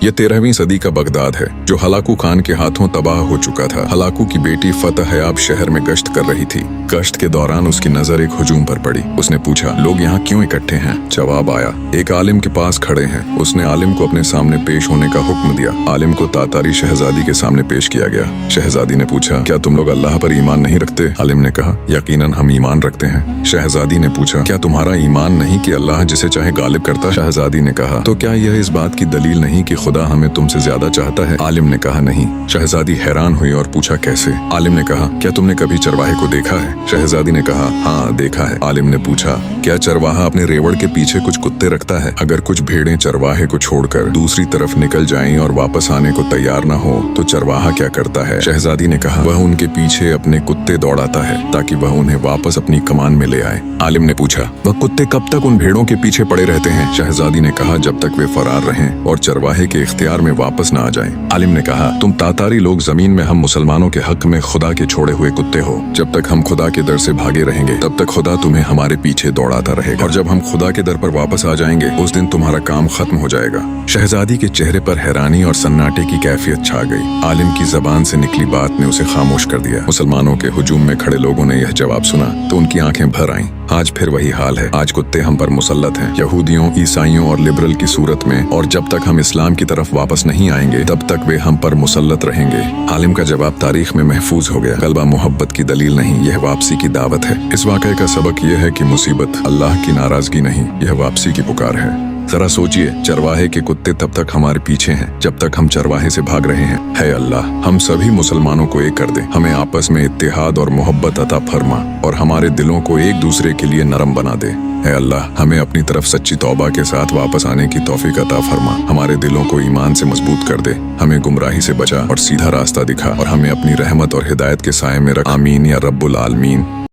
ये 13वीं सदी का बगदाद है जो हलाकू खान के हाथों तबाह हो चुका था। हलाकू की बेटी फतह हयाब शहर में गश्त कर रही थी। गश्त के दौरान उसकी नजर एक हुजूम पर पड़ी। उसने पूछा, लोग यहाँ क्यों इकट्ठे हैं? जवाब आया, एक आलिम के पास खड़े हैं। उसने आलिम को अपने सामने पेश होने का हुक्म दिया। आलिम को तातारी शहजादी के सामने पेश किया गया। शहजादी ने पूछा, क्या तुम लोग अल्लाह पर ईमान नहीं रखते? आलिम ने कहा, यकीनन हम ईमान रखते हैं। शहजादी ने पूछा, क्या तुम्हारा ईमान नहीं कि अल्लाह जिसे चाहे गालिब करता? शहजादी ने कहा, तो क्या यह इस बात की दलील नहीं कि खुदा हमें तुमसे ज्यादा चाहता है? आलिम ने कहा, नहीं। शहजादी हैरान हुई और पूछा, कैसे? आलिम ने कहा, क्या तुमने कभी चरवाहे को देखा है? शहजादी ने कहा, हाँ देखा है। आलिम ने पूछा, क्या चरवाहा अपने रेवड़ के पीछे कुछ कुत्ते रखता है? अगर कुछ भेड़ें चरवाहे को छोड़कर दूसरी तरफ निकल जाएं और वापस आने को तैयार न हो तो चरवाहा क्या करता है? शहजादी ने कहा, वह उनके पीछे अपने कुत्ते दौड़ाता है ताकि वह उन्हें वापस अपनी कमान में ले आए। आलिम ने पूछा, वह कुत्ते कब तक उन भेड़ों के पीछे पड़े रहते हैं? शहजादी ने कहा, जब तक वे फरार रहें और चरवाहे के इख्तियार में वापस न आ जाएं। आलिम ने कहा, तुम तातारी लोग जमीन में हम मुसलमानों के हक में खुदा के छोड़े हुए कुत्ते हो। जब तक हम खुदा के दर से भागे रहेंगे तब तक खुदा तुम्हें हमारे पीछे दौड़ाता रहेगा, और जब हम खुदा के दर पर वापस आ जाएंगे उस दिन तुम्हारा काम खत्म हो जाएगा। शहजादी के चेहरे पर हैरानी और सन्नाटे की कैफियत छा गई। आलिम की जबान से निकली बात ने उसे खामोश कर दिया। मुसलमानों के हुजूम में खड़े लोगों ने यह जवाब सुना तो उनकी आंखें भर आईं। आज फिर वही हाल है। आज कुत्ते हम पर मुसल्लत हैं, यहूदियों, ईसाइयों और लिबरल की सूरत में, और जब तक हम इस्लाम की तरफ वापस नहीं आएंगे तब तक वे हम पर मुसल्लत रहेंगे। आलिम का जवाब तारीख में महफूज हो गया। गलबा मोहब्बत की दलील नहीं, यह वापसी की दावत है। इस वाक़े का सबक यह है कि मुसीबत अल्लाह की नाराजगी नहीं, यह वापसी की पुकार है। जरा सोचिए, चरवाहे के कुत्ते तब तक हमारे पीछे हैं जब तक हम चरवाहे से भाग रहे हैं। है अल्लाह, हम सभी मुसलमानों को एक कर दे, हमें आपस में इत्तेहाद और मोहब्बत अता फरमा और हमारे दिलों को एक दूसरे के लिए नरम बना दे। है अल्लाह, हमें अपनी तरफ सच्ची तौबा के साथ वापस आने की तौफीक अता फरमा, हमारे दिलों को ईमान से मजबूत कर दे, हमें गुमराही से बचा और सीधा रास्ता दिखा, और हमें अपनी रहमत और हिदायत के साए में रख। आमीन या रब्बुल आलमीन।